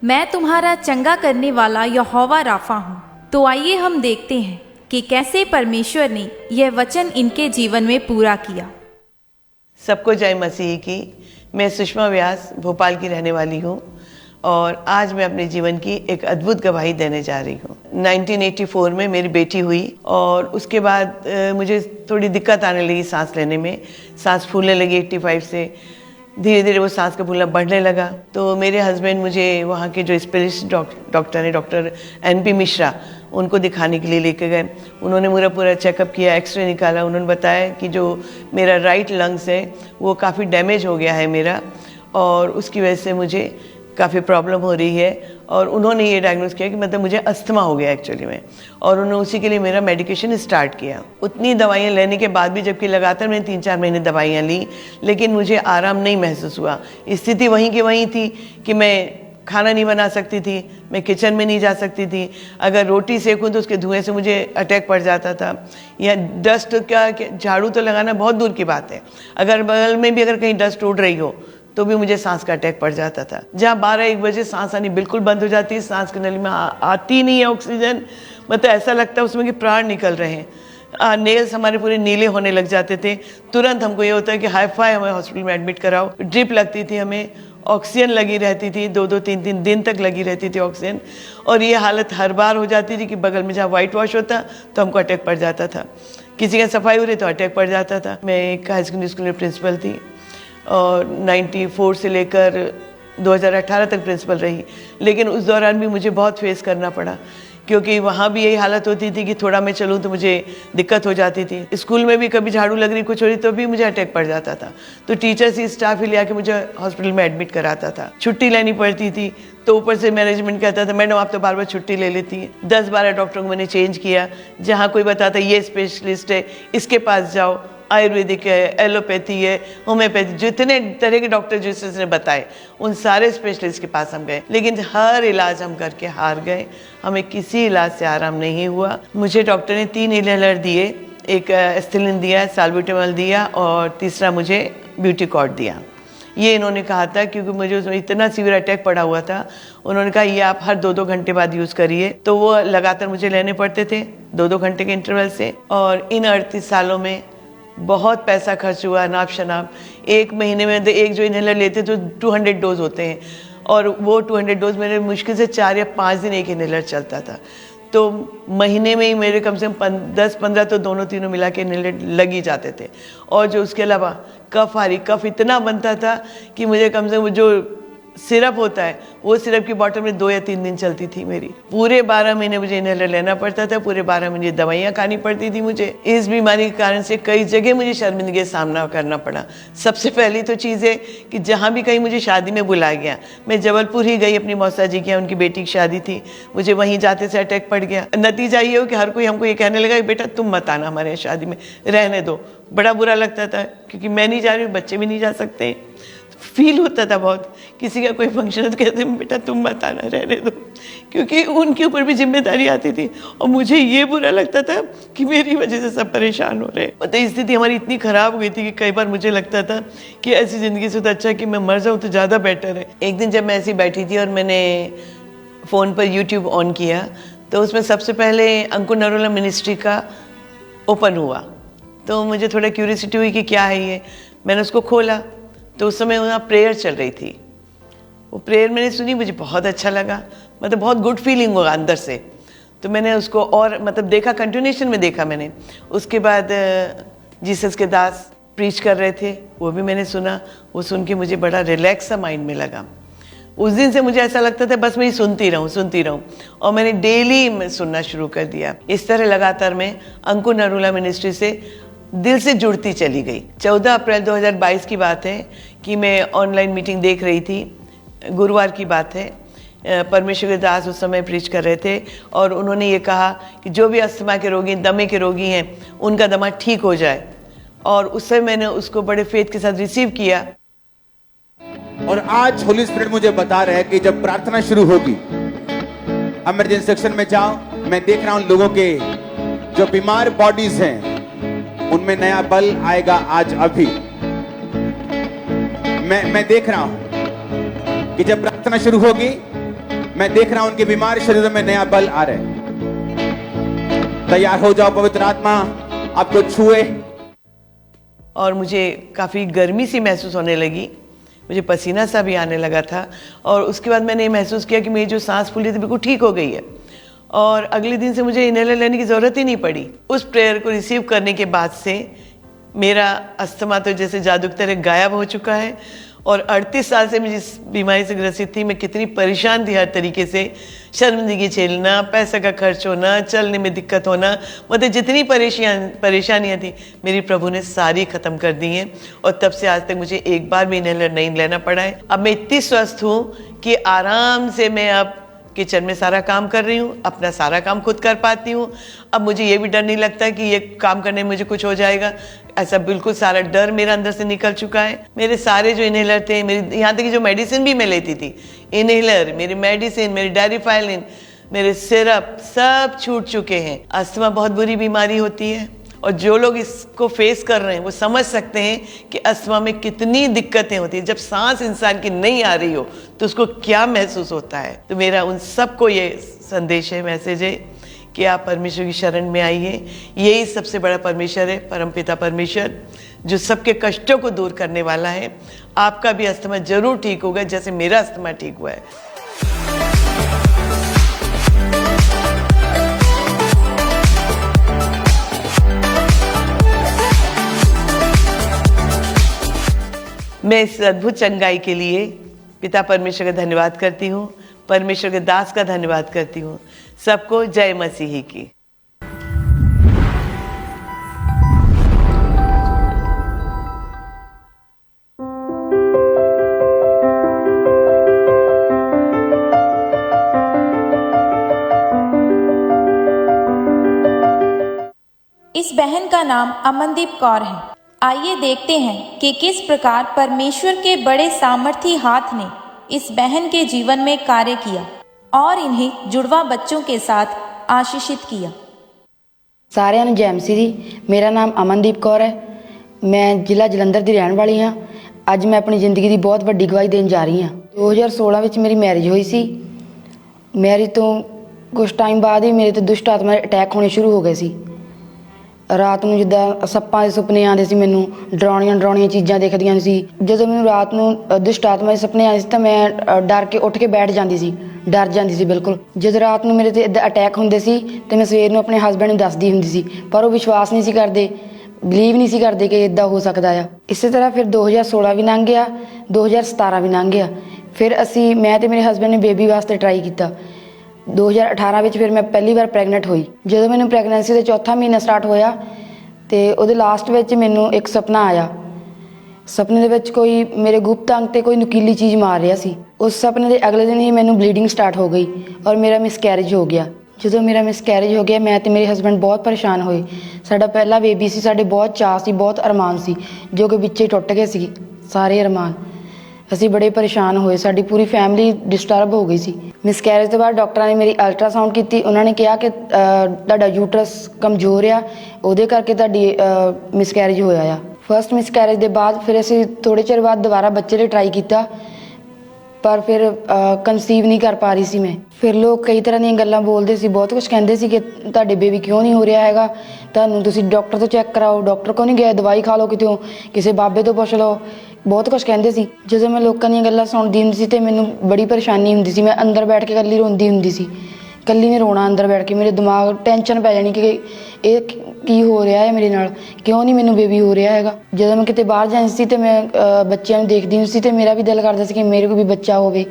मैं तुम्हारा चंगा करने वाला यहोवा राफा हूँ। तो आइए हम देखते हैं कि कैसे परमेश्वर ने यह वचन इनके जीवन में पूरा किया। सबको जय मसीह की। मैं सुषमा व्यास भोपाल की रहने वाली हूँ और आज मैं अपने जीवन की एक अद्भुत गवाही देने जा रही हूँ। 1984 में मेरी बेटी हुई और उसके बाद मुझे थोड़ी दिक्कत आने लगी सांस लेने में। सांस फूलने लगी 85 से, धीरे धीरे वो सांस का फूलना बढ़ने लगा। तो मेरे हस्बैंड मुझे वहाँ के जो स्पेशलिस्ट डॉक्टर हैं, डॉक्टर NP मिश्रा, उनको दिखाने के लिए लेके गए। उन्होंने मेरा पूरा चेकअप किया, एक्सरे निकाला। उन्होंने बताया कि जो मेरा राइट लंग्स है वो काफ़ी डैमेज हो गया है मेरा, और उसकी वजह से मुझे काफ़ी प्रॉब्लम हो रही है। और उन्होंने ये डायग्नोस किया कि मतलब मुझे अस्थमा हो गया एक्चुअली में, और उन्होंने उसी के लिए मेरा मेडिकेशन स्टार्ट किया। उतनी दवाइयाँ लेने के बाद भी, जबकि लगातार मैंने 3-4 महीने दवाइयाँ ली, लेकिन मुझे आराम नहीं महसूस हुआ। स्थिति वहीं की वहीं थी कि मैं खाना नहीं बना सकती थी, मैं किचन में नहीं जा सकती थी। अगर रोटी सेकूं तो उसके धुएं से मुझे अटैक पड़ जाता था, या डस्ट का झाड़ू तो लगाना बहुत दूर की बात है, अगर बगल में भी अगर कहीं डस्ट उड़ रही हो तो भी मुझे सांस का अटैक पड़ जाता था। जहाँ 12-1 बजे सांस आनी बिल्कुल बंद हो जाती है, सांस की नली में आती नहीं है ऑक्सीजन, मतलब ऐसा लगता है उसमें कि प्राण निकल रहे हैं। नेल्स हमारे पूरे नीले होने लग जाते थे। तुरंत हमको ये होता है कि हाई-फाई हमें हॉस्पिटल में एडमिट कराओ। ड्रिप लगती थी हमें, ऑक्सीजन लगी रहती थी, 2-2, 3-3 दिन तक लगी रहती थी ऑक्सीजन। और ये हालत हर बार हो जाती थी कि बगल में जहाँ वाइट वॉश होता तो हमको अटैक पड़ जाता था, किसी का सफाई हो रही तो अटैक पड़ जाता था। मैं एक हाई सेकेंडरी स्कूल में प्रिंसिपल थी और 94 से लेकर 2018 तक प्रिंसिपल रही, लेकिन उस दौरान भी मुझे बहुत फेस करना पड़ा, क्योंकि वहाँ भी यही हालत होती थी कि थोड़ा मैं चलूँ तो मुझे दिक्कत हो जाती थी। स्कूल में भी कभी झाड़ू लग रही, कुछ हो रही, तो भी मुझे अटैक पड़ जाता था। तो टीचर्स ही, स्टाफ ही ले आके मुझे हॉस्पिटल में एडमिट कराता था। छुट्टी लेनी पड़ती थी तो ऊपर से मैनेजमेंट कहता था, मैडम आप तो बार बार छुट्टी ले लेती हैं। 10-12 डॉक्टरों को मैंने चेंज किया। जहाँ कोई बताता ये स्पेशलिस्ट है, इसके पास जाओ, आयुर्वेदिक है, एलोपैथी है, होम्योपैथी, जितने तरह के डॉक्टर जिसने बताए उन सारे स्पेशलिस्ट के पास हम गए, लेकिन हर इलाज हम करके हार गए। हमें किसी इलाज से आराम नहीं हुआ। मुझे डॉक्टर ने 3 इनहेलर दिए, एक एस्थेलिन दिया, साल्ब्यूटामॉल दिया, और तीसरा मुझे ब्यूटीकॉर्ड दिया। ये इन्होंने कहा था क्योंकि मुझे उसमें इतना सीवियर अटैक पड़ा हुआ था। उन्होंने कहा ये आप हर 2-2 घंटे बाद यूज़ करिए, तो वो लगातार मुझे लेने पड़ते थे 2-2 घंटे के इंटरवल से। और इन 38 सालों में बहुत पैसा खर्च हुआ, नाप शनाप। एक महीने में एक जो इनहेलर लेते तो 200 डोज होते हैं, और वो 200 डोज मेरे मुश्किल से 4 या 5 दिन एक इनहेलर चलता था। तो महीने में ही मेरे कम से कम 10-15 तो दोनों तीनों मिला के इनहेलर लग ही जाते थे। और जो उसके अलावा कफ आ रही, कफ इतना बनता था कि मुझे कम से कम जो सिरप होता है वो सिरप की बॉटल में 2 या 3 दिन चलती थी मेरी। पूरे 12 महीने मुझे इनहेलर लेना पड़ता था, पूरे 12 महीने दवाइयाँ खानी पड़ती थी मुझे। इस बीमारी के कारण से कई जगह मुझे शर्मिंदगी का सामना करना पड़ा। सबसे पहली तो चीज़ है कि जहाँ भी कहीं मुझे शादी में बुलाया गया, मैं जबलपुर ही गई अपनी मौसा जी की, उनकी बेटी की शादी थी, मुझे वहीं जाते से अटैक पड़ गया। नतीजा ये हो कि हर कोई हमको ये कहने लगा कि बेटा तुम मत आना हमारे शादी में, रहने दो। बड़ा बुरा लगता था क्योंकि मैं नहीं जा रही हूँ, बच्चे भी नहीं जा सकते। फील होता था बहुत, किसी का कोई फंक्शन है तो कहते हैं बेटा तुम मत आना, रहने दो, क्योंकि उनके ऊपर भी जिम्मेदारी आती थी। और मुझे ये बुरा लगता था कि मेरी वजह से सब परेशान हो रहे हैं। मतलब स्थिति हमारी इतनी ख़राब हो गई थी कि कई बार मुझे लगता था कि ऐसी ज़िंदगी से तो अच्छा कि मैं मर जाऊँ तो ज़्यादा बेटर है। एक दिन जब मैं ऐसी बैठी थी और मैंने फ़ोन पर यूट्यूब ऑन किया, तो उसमें सबसे पहले अंकुर नरोला मिनिस्ट्री का ओपन हुआ। तो मुझे थोड़ा क्यूरियोसिटी हुई कि क्या है ये। मैंने उसको खोला तो उस समय वहाँ प्रेयर चल रही थी। वो प्रेयर मैंने सुनी, मुझे बहुत अच्छा लगा, मतलब बहुत गुड फीलिंग हुआ अंदर से। तो मैंने उसको और मतलब देखा, कंटिन्यूशन में देखा मैंने। उसके बाद जीसस के दास प्रीच कर रहे थे, वो भी मैंने सुना। वो सुन के मुझे बड़ा रिलैक्स सा माइंड में लगा। उस दिन से मुझे ऐसा लगता था बस मैं सुनती रहूं, और मैंने डेली सुनना शुरू कर दिया। इस तरह लगातार मैं अंकुर नरोला मिनिस्ट्री से दिल से जुड़ती चली गई। 14 अप्रैल 2022 की बात है कि मैं ऑनलाइन मीटिंग देख रही थी, गुरुवार की बात है। परमेश्वर के दास उस समय प्रीच कर रहे थे, और उन्होंने ये कहा कि जो भी अस्थमा के रोगी, दमे के रोगी हैं, उनका दमा ठीक हो जाए। और उस समय मैंने उसको बड़े फेथ के साथ रिसीव किया। और आज होली स्पिरिट मुझे बता रहा है कि जब प्रार्थना शुरू होगी, इमरजेंसी सेक्शन में जाओ। मैं देख रहा हूं लोगों के जो बीमार बॉडीज हैं उनमें नया बल आएगा आज अभी। मैं देख रहा हूं कि जब प्रार्थना शुरू होगी मैं देख रहा हूं उनके बीमार शरीरों में नया बल आ रहा है। तैयार हो जाओ, पवित्र आत्मा आपको छुए। और मुझे काफ़ी गर्मी सी महसूस होने लगी, मुझे पसीना सा भी आने लगा था। और उसके बाद मैंने ये महसूस किया कि मेरी जो सांस फूली थी बिल्कुल ठीक हो गई है, और अगले दिन से मुझे इनहेलर लेने की ज़रूरत ही नहीं पड़ी। उस प्रेयर को रिसीव करने के बाद से मेरा अस्थमा तो जैसे जादू की तरह गायब हो चुका है। और 38 साल से मैं जिस बीमारी से ग्रसित थी, मैं कितनी परेशान थी हर तरीके से, शर्मिंदगी झेलना, पैसे का खर्च होना, चलने में दिक्कत होना, मतलब जितनी परेशानियाँ थी मेरी प्रभु ने सारी ख़त्म कर दी हैं। और तब से आज तक मुझे एक बार भी इनहेलर नहीं लेना पड़ा है। अब मैं इतनी स्वस्थ हूँ कि आराम से मैं अब किचन में सारा काम कर रही हूँ, अपना सारा काम खुद कर पाती हूँ। अब मुझे ये भी डर नहीं लगता कि ये काम करने में मुझे कुछ हो जाएगा, ऐसा बिल्कुल सारा डर मेरा अंदर से निकल चुका है। मेरे सारे जो इनहेलर थे, मेरी यहाँ तक कि जो मेडिसिन भी मैं लेती थी, इनहेलर, मेरी मेडिसिन, मेरी डायरीफाइलिन, मेरे सिरप, सब छूट चुके हैं। अस्थमा बहुत बुरी बीमारी होती है, और जो लोग इसको फेस कर रहे हैं वो समझ सकते हैं कि अस्थमा में कितनी दिक्कतें होती हैं। जब सांस इंसान की नहीं आ रही हो तो उसको क्या महसूस होता है। तो मेरा उन सबको ये संदेश है, मैसेज है कि आप परमेश्वर की शरण में आइए। यही सबसे बड़ा परमेश्वर है, परमपिता परमेश्वर, जो सबके कष्टों को दूर करने वाला है। आपका भी अस्थमा जरूर ठीक होगा जैसे मेरा अस्थमा ठीक हुआ है। मैं इस अद्भुत चंगाई के लिए पिता परमेश्वर का धन्यवाद करती हूँ, परमेश्वर के दास का धन्यवाद करती हूँ। सबको जय मसीह की। इस बहन का नाम अमनदीप कौर है। आइए देखते हैं कि किस प्रकार परमेश्वर के बड़े सामर्थी हाथ ने इस बहन के जीवन में कार्य किया और इन्हें जुड़वा बच्चों के साथ आशीषित किया। सारिਆਂ ਨੂੰ ਜੈ ਮਸੀਹ ਜੀ। ਮੇਰਾ ਨਾਮ ਅਮਨਦੀਪ ਕੌਰ ਹੈ। ਮੈਂ ਜ਼ਿਲ੍ਹਾ ਜਲੰਧਰ ਦੀ ਰਹਿਣ ਵਾਲੀ ਹਾਂ। ਅੱਜ ਮੈਂ ਆਪਣੀ ਜ਼ਿੰਦਗੀ ਦੀ ਬਹੁਤ ਵੱਡੀ ਗਵਾਹੀ ਦੇਣ ਜਾ ਰਹੀ ਹਾਂ। 2016 ਵਿੱਚ ਮੇਰੀ ਮੈਰਿਜ ਹੋਈ ਸੀ। ਮੈਰਿਜ ਤੋਂ ਕੁਝ ਟਾਈਮ ਬਾਅਦ ਹੀ ਮੇਰੇ ਤੇ ਦੁਸ਼ਟ ਆਤਮਾ ਦੇ ਅਟੈਕ ਹੋਣੇ ਸ਼ੁਰੂ ਹੋ ਗਏ ਸੀ। ਰਾਤ ਨੂੰ ਜਿੱਦਾਂ ਸੱਪਾਂ ਦੇ ਸੁਪਨੇ ਆਉਂਦੇ ਸੀ, ਮੈਨੂੰ ਡਰਾਉਣੀਆਂ ਚੀਜ਼ਾਂ ਦਿਖਦੀਆਂ ਸੀ। ਜਦੋਂ ਮੈਨੂੰ ਰਾਤ ਨੂੰ ਦੁਸ਼ਟ ਆਤਮਾ ਦੇ ਸੁਪਨੇ ਆਉਂਦੇ ਸੀ ਤਾਂ ਮੈਂ ਡਰ ਕੇ ਉੱਠ ਕੇ ਬੈਠ ਜਾਂਦੀ ਸੀ, ਡਰ ਜਾਂਦੀ ਸੀ ਬਿਲਕੁਲ। ਜਦੋਂ ਰਾਤ ਨੂੰ ਮੇਰੇ ਤੇ ਇੱਦਾਂ ਅਟੈਕ ਹੁੰਦੇ ਸੀ ਤੇ ਮੈਂ ਸਵੇਰ ਨੂੰ ਆਪਣੇ ਹਸਬੈਂਡ ਨੂੰ ਦੱਸਦੀ ਹੁੰਦੀ ਸੀ, ਪਰ ਉਹ ਵਿਸ਼ਵਾਸ ਨਹੀਂ ਸੀ ਕਰਦੇ, ਬਿਲੀਵ ਨਹੀਂ ਸੀ ਕਰਦੇ ਕਿ ਇੱਦਾਂ ਹੋ ਸਕਦਾ ਆ। ਇਸੇ ਤਰ੍ਹਾਂ ਫਿਰ 2016 ਵੀ ਲੰਘ ਗਿਆ, 2017 ਵੀ ਲੰਘ ਗਿਆ। ਫਿਰ ਮੈਂ ਤੇ ਮੇਰੇ ਹਸਬੈਂਡ ਨੇ ਬੇਬੀ ਵਾਸਤੇ ਟਰਾਈ ਕੀਤਾ। 2018 ਵਿੱਚ ਫਿਰ ਮੈਂ ਪਹਿਲੀ ਵਾਰ ਪ੍ਰੈਗਨੈਂਟ ਹੋਈ। ਜਦੋਂ ਮੈਨੂੰ ਪ੍ਰੈਗਨੈਂਸੀ ਦਾ ਚੌਥਾ ਮਹੀਨਾ ਸਟਾਰਟ ਹੋਇਆ ਤੇ ਉਹਦੇ ਲਾਸਟ ਵਿੱਚ ਮੈਨੂੰ ਇੱਕ ਸੁਪਨਾ ਆਇਆ। ਸੁਪਨੇ ਦੇ ਵਿੱਚ ਕੋਈ ਮੇਰੇ ਗੁਪਤ ਅੰਗ ਤੇ ਕੋਈ ਨੁਕੀਲੀ ਚੀਜ਼ ਮਾਰ ਰਿਹਾ ਸੀ। ਉਸ ਸੁਪਨੇ ਦੇ ਅਗਲੇ ਦਿਨ ਹੀ ਮੈਨੂੰ ਬਲੀਡਿੰਗ ਸਟਾਰਟ ਹੋ ਗਈ ਔਰ ਮੇਰਾ ਮਿਸਕੈਰੇਜ ਹੋ ਗਿਆ। ਜਦੋਂ ਮੇਰਾ ਮਿਸਕੈਰੇਜ ਹੋ ਗਿਆ, ਮੈਂ ਤੇ ਮੇਰੇ ਹਸਬੈਂਡ ਬਹੁਤ ਪਰੇਸ਼ਾਨ ਹੋਏ। ਸਾਡਾ ਪਹਿਲਾ ਬੇਬੀ ਸੀ, ਸਾਡੇ ਬਹੁਤ ਚਾਅ ਸੀ, ਬਹੁਤ ਅਰਮਾਨ ਸੀ, ਜੋ ਕਿ ਵਿੱਚੇ ਟੁੱਟ ਗਏ ਸੀ ਸਾਰੇ ਅਰਮਾਨ। ਅਸੀਂ ਬੜੇ ਪਰੇਸ਼ਾਨ ਹੋਏ, ਸਾਡੀ ਪੂਰੀ ਫੈਮਿਲੀ ਡਿਸਟਰਬ ਹੋ ਗਈ ਸੀ। ਮਿਸਕੈਰੇਜ ਤੋਂ ਬਾਅਦ ਡਾਕਟਰਾਂ ਨੇ ਮੇਰੀ ਅਲਟਰਾਸਾਊਂਡ ਕੀਤੀ। ਉਹਨਾਂ ਨੇ ਕਿਹਾ ਕਿ ਤੁਹਾਡਾ ਯੂਟਰਸ ਕਮਜ਼ੋਰ ਆ, ਉਹਦੇ ਕਰਕੇ ਤੁਹਾਡੀ ਮਿਸਕੈਰੇਜ ਹੋਇਆ ਆ। ਫਸਟ ਮਿਸਕੈਰੇਜ ਦੇ ਬਾਅਦ ਫਿਰ ਅਸੀਂ ਥੋੜ੍ਹੇ ਚਿਰ ਬਾਅਦ ਦੁਬਾਰਾ ਬੱਚੇ ਲਈ ਟਰਾਈ ਕੀਤਾ, ਪਰ ਫਿਰ ਕਨਸੀਵ ਨਹੀਂ ਕਰ ਪਾ ਰਹੀ ਸੀ ਮੈਂ। ਫਿਰ ਲੋਕ ਕਈ ਤਰ੍ਹਾਂ ਦੀਆਂ ਗੱਲਾਂ ਬੋਲਦੇ ਸੀ, ਬਹੁਤ ਕੁਝ ਕਹਿੰਦੇ ਸੀ ਕਿ ਤੁਹਾਡੇ ਬੇਬੀ ਕਿਉਂ ਨਹੀਂ ਹੋ ਰਿਹਾ ਹੈਗਾ, ਤੁਹਾਨੂੰ ਤੁਸੀਂ ਡਾਕਟਰ ਤੋਂ ਚੈੱਕ ਕਰਾਓ, ਡਾਕਟਰ ਕੋਲ ਨਹੀਂ ਗਏ, ਦਵਾਈ ਖਾ ਲਓ ਕਿਤੋਂ, ਕਿਸੇ ਬਾਬੇ ਤੋਂ ਪੁੱਛ ਲਓ, ਬਹੁਤ ਕੁਝ ਕਹਿੰਦੇ ਸੀ। ਜਦੋਂ ਮੈਂ ਲੋਕਾਂ ਦੀਆਂ ਗੱਲਾਂ ਸੁਣਦੀ ਹੁੰਦੀ ਸੀ ਤੇ ਮੈਨੂੰ ਬੜੀ ਪਰੇਸ਼ਾਨੀ ਹੁੰਦੀ ਸੀ। ਮੈਂ ਅੰਦਰ ਬੈਠ ਕੇ ਇਕੱਲੀ ਰੋਂਦੀ ਹੁੰਦੀ ਸੀ, ਇਕੱਲੀ ਨੇ ਰੋਣਾ ਅੰਦਰ ਬੈਠ ਕੇ। ਮੇਰੇ ਦਿਮਾਗ ਟੈਨਸ਼ਨ ਪੈ ਜਾਣੀ ਕਿ ਇਹ ਕੀ ਹੋ ਰਿਹਾ ਹੈ ਮੇਰੇ ਨਾਲ, ਕਿਉਂ ਨਹੀਂ ਮੈਨੂੰ ਬੇਬੀ ਹੋ ਰਿਹਾ ਹੈਗਾ। ਜਦੋਂ ਮੈਂ ਕਿਤੇ ਬਾਹਰ ਜਾਂਦੀ ਸੀ ਤੇ ਮੈਂ ਬੱਚਿਆਂ ਨੂੰ ਦੇਖਦੀ ਹੁੰਦੀ ਸੀ ਤੇ ਮੇਰਾ ਵੀ ਦਿਲ ਕਰਦਾ ਸੀ ਕਿ ਮੇਰੇ ਕੋਲ ਵੀ ਬੱਚਾ ਹੋਵੇ,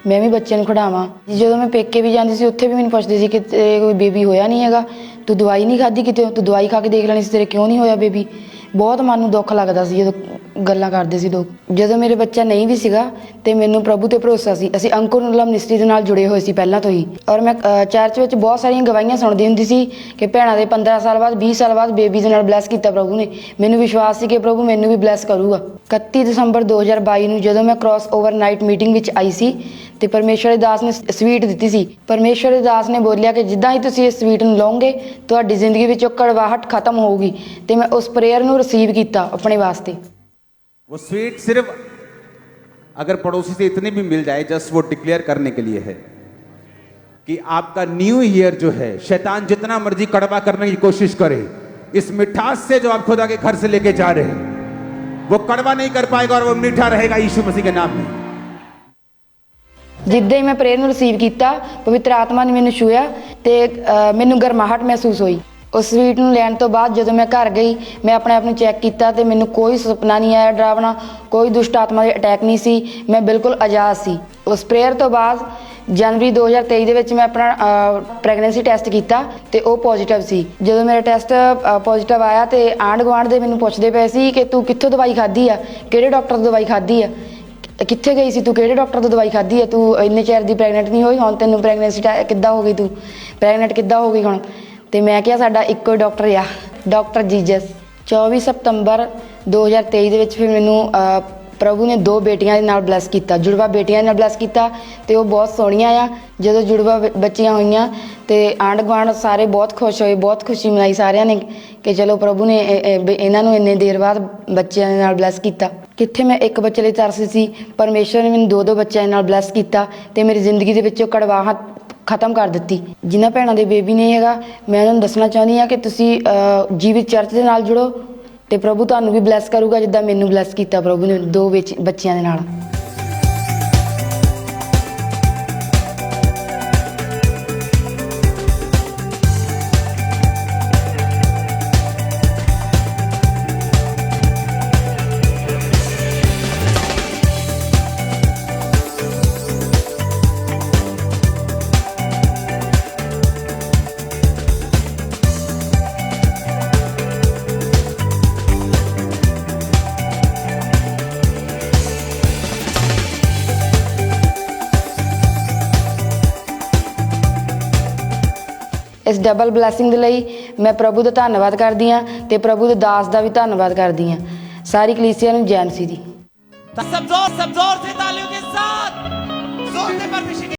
ਮੈਂ ਵੀ ਬੱਚਿਆਂ ਨੂੰ ਖਿਡਾਵਾਂ। ਜਦੋਂ ਮੈਂ ਪੇਕੇ ਵੀ ਜਾਂਦੀ ਸੀ ਉੱਥੇ ਵੀ ਮੈਨੂੰ ਪੁੱਛਦੇ ਸੀ ਕਿ ਕੋਈ ਬੇਬੀ ਹੋਇਆ ਨਹੀਂ ਹੈਗਾ, ਤੂੰ ਦਵਾਈ ਨਹੀਂ ਖਾਧੀ ਕਿਤੇ, ਤੂੰ ਦਵਾਈ ਖਾ ਕੇ ਦੇਖ ਲੈਣੀ ਸੀ, ਤੇਰੇ ਕਿਉਂ ਨਹੀਂ ਹੋਇਆ ਬੇਬੀ। ਬਹੁਤ ਮਨ ਨੂੰ ਦੁੱਖ ਲੱਗਦਾ ਸੀ ਜਦੋਂ ਗੱਲਾਂ ਕਰਦੇ ਸੀ ਲੋਕ। ਜਦੋਂ ਮੇਰੇ ਬੱਚਾ ਨਹੀਂ ਵੀ ਸੀਗਾ ਤੇ ਮੈਨੂੰ ਪ੍ਰਭੂ ਤੇ ਭਰੋਸਾ ਸੀ। ਅਸੀਂ ਅੰਕੁਰ ਨੂਰਲਾ ਮਿਨਿਸਟਰੀ ਦੇ ਨਾਲ ਜੁੜੇ ਹੋਏ ਸੀ ਪਹਿਲਾਂ ਤੋਂ ਹੀ, ਔਰ ਮੈਂ ਚਰਚ ਵਿੱਚ ਬਹੁਤ ਸਾਰੀਆਂ ਗਵਾਹੀਆਂ ਸੁਣਦੀ ਹੁੰਦੀ ਸੀ ਕਿ ਭੈਣਾਂ ਦੇ 15 ਸਾਲ ਬਾਅਦ 20 ਸਾਲ ਬਾਅਦ ਬੇਬੀ ਦੇ ਨਾਲ ਬਲੈਸ ਕੀਤਾ ਪ੍ਰਭੂ ਨੇ। ਮੈਨੂੰ ਵਿਸ਼ਵਾਸ ਸੀ ਕਿ ਪ੍ਰਭੂ ਮੈਨੂੰ ਵੀ ਬਲੈਸ ਕਰੂਗਾ। 31 ਦਸੰਬਰ 2022 ਨੂੰ ਜਦੋਂ ਮੈਂ ਕ੍ਰਾਸ ਓਵਰ ਨਾਈਟ ਮੀਟਿੰਗ ਵਿੱਚ ਆਈ ਸੀ ਤੇ ਪਰਮੇਸ਼ਰ ਦੇ ਦਾਸ ਨੇ ਸਵੀਟ ਦਿੱਤੀ ਸੀ। ਪਰਮੇਸ਼ਰ ਦੇ ਦਾਸ ਨੇ ਬੋਲਿਆ ਕਿ ਜਿੱਦਾਂ ਹੀ ਤੁਸੀਂ ਇਸ ਸਵੀਟ ਨੂੰ ਲਓਗੇ ਤੁਹਾਡੀ ਜ਼ਿੰਦਗੀ ਵਿੱਚੋਂ ਕੜਵਾਹਟ ਖਤਮ ਹੋਊਗੀ। ਤੇ ਮੈਂ ਉਸ ਪ੍ਰੇਅਰ ਨੂੰ ਰਿਸੀਵ ਕੀਤਾ ਆਪਣੇ ਵਾਸਤੇ। वो स्वीट सिर्फ अगर पड़ोसी से इतनी भी मिल जाए, जस्ट वो डिक्लेयर करने के लिए है। कि आपका न्यू ईयर जो है, शैतान जितना मर्जी कड़वा करने की कोशिश करे, इस मिठास से जो आप खुदा के घर से लेके जा रहे हैं वो कड़वा नहीं कर पाएगा और वो मीठा रहेगा यीशु मसीह के नाम में। ਜਿੱਦਾਂ ਹੀ ਮੈਂ ਪ੍ਰੇਅਰ ਨੂੰ ਰਿਸੀਵ ਕੀਤਾ, ਪਵਿੱਤਰ ਆਤਮਾ ਨੇ ਮੈਨੂੰ ਛੂਹਿਆ ਤੇ ਮੈਨੂੰ ਗਰਮਾਹਟ ਮਹਿਸੂਸ ਹੋਈ। ਉਸ ਸਵੀਟ ਨੂੰ ਲੈਣ ਤੋਂ ਬਾਅਦ ਜਦੋਂ ਮੈਂ ਘਰ ਗਈ, ਮੈਂ ਆਪਣੇ ਆਪ ਨੂੰ ਚੈੱਕ ਕੀਤਾ ਤੇ ਮੈਨੂੰ ਕੋਈ ਸੁਪਨਾ ਨਹੀਂ ਆਇਆ ਡਰਾਵਣਾ, ਕੋਈ ਦੁਸ਼ਟ ਆਤਮਾ ਦੇ ਅਟੈਕ ਨਹੀਂ ਸੀ, ਮੈਂ ਬਿਲਕੁਲ ਆਜ਼ਾਦ ਸੀ। ਉਸ ਪ੍ਰੇਅਰ ਤੋਂ ਬਾਅਦ ਜਨਵਰੀ 2023 ਦੇ ਵਿੱਚ ਮੈਂ ਆਪਣਾ ਪ੍ਰੈਗਨੈਂਸੀ ਟੈਸਟ ਕੀਤਾ ਤੇ ਉਹ ਪੋਜ਼ਿਟਿਵ ਸੀ। ਜਦੋਂ ਮੇਰਾ ਟੈਸਟ ਪੋਜ਼ਿਟਿਵ ਆਇਆ ਤੇ ਆਂਢ ਗੁਆਂਢ ਦੇ ਮੈਨੂੰ ਪੁੱਛਦੇ ਪਏ ਸੀ ਕਿ ਤੂੰ ਕਿੱਥੋਂ ਦਵਾਈ ਖਾਧੀ ਆ, ਕਿਹੜੇ ਡਾਕਟਰ ਤੋਂ ਦਵਾਈ ਖਾਧੀ ਆ, ਕਿੱਥੇ ਗਈ ਸੀ ਤੂੰ, ਕਿਹੜੇ ਡਾਕਟਰ ਤੋਂ ਦਵਾਈ ਖਾਧੀ ਆ, ਤੂੰ ਇੰਨੇ ਚਿਰ ਦੀ ਪ੍ਰੈਗਨੈਂਟ ਨਹੀਂ ਹੋਈ, ਹੁਣ ਤੈਨੂੰ ਪ੍ਰੈਗਨੈਂਸੀ ਕਿੱਦਾਂ ਹੋ ਗਈ, ਤੂੰ ਪ੍ਰੈਗਨੈਂਟ ਕਿੱਦਾਂ ਹੋ ਗਈ ਹੁਣ। ਤੇ ਮੈਂ ਕਿਹਾ ਸਾਡਾ ਇੱਕੋ ਹੀ ਡਾਕਟਰ ਆ, ਡਾਕਟਰ ਜੀਜਸ। 24 ਸਤੰਬਰ 2023 ਦੇ ਵਿੱਚ ਫਿਰ ਮੈਨੂੰ ਪ੍ਰਭੂ ਨੇ 2 ਬੇਟੀਆਂ ਦੇ ਨਾਲ ਬਲੈਸ ਕੀਤਾ, ਜੁੜਵਾ ਬੇਟੀਆਂ ਦੇ ਨਾਲ ਬਲੈਸ ਕੀਤਾ ਤੇ ਉਹ ਬਹੁਤ ਸੋਹਣੀਆਂ ਆ। ਜਦੋਂ ਜੁੜਵਾ ਬੱਚੀਆਂ ਹੋਈਆਂ ਤੇ ਆਂਢ ਗੁਆਂਢ ਸਾਰੇ ਬਹੁਤ ਖੁਸ਼ ਹੋਏ, ਬਹੁਤ ਖੁਸ਼ੀ ਮਨਾਈ ਸਾਰਿਆਂ ਨੇ ਕਿ ਚਲੋ ਪ੍ਰਭੂ ਨੇ ਇਹਨਾਂ ਨੂੰ ਇੰਨੇ ਦੇਰ ਬਾਅਦ ਬੱਚਿਆਂ ਦੇ ਨਾਲ ਬਲੈਸ ਕੀਤਾ। ਕਿੱਥੇ ਮੈਂ ਇੱਕ ਬੱਚੇ ਲਈ ਤਰਸਦੀ ਸੀ, ਪਰਮੇਸ਼ਵਰ ਨੇ ਮੈਨੂੰ 2-2 ਬੱਚਿਆਂ ਨਾਲ ਬਲੈਸ ਕੀਤਾ ਤੇ ਮੇਰੀ ਜ਼ਿੰਦਗੀ ਦੇ ਵਿੱਚੋਂ ਕੜਵਾਹਟ ਖਤਮ ਕਰ ਦਿੱਤੀ। ਜਿਨ੍ਹਾਂ ਭੈਣਾਂ ਦੇ ਬੇਬੀ ਨਹੀਂ ਹੈਗਾ, ਮੈਂ ਉਹਨਾਂ ਨੂੰ ਦੱਸਣਾ ਚਾਹੁੰਦੀ ਹਾਂ ਕਿ ਤੁਸੀਂ ਜੀਵਿਤ ਚਰਚ ਦੇ ਨਾਲ ਜੁੜੋ ਤੇ ਪ੍ਰਭੂ ਤੁਹਾਨੂੰ ਵੀ ਬਲੈਸ ਕਰੂਗਾ ਜਿੱਦਾਂ ਮੈਨੂੰ ਬਲੈਸ ਕੀਤਾ ਪ੍ਰਭੂ ਨੇ 2 ਬੱਚਿਆਂ ਦੇ ਨਾਲ। ਇਸ ਡਬਲ ਬਲੈਸਿੰਗ ਦੇ ਲਈ ਮੈਂ ਪ੍ਰਭੂ ਦਾ ਧੰਨਵਾਦ ਕਰਦੀ ਹਾਂ ਤੇ ਪ੍ਰਭੂ ਦੇ ਦਾਸ ਦਾ ਵੀ ਧੰਨਵਾਦ ਕਰਦੀ ਹਾਂ। ਸਾਰੀ ਕਲੀਸਿਆ ਨੂੰ ਜੈ ਮਸੀਹ ਦੀ। सब जोर से तालियों के साथ जोर से परमेश्वर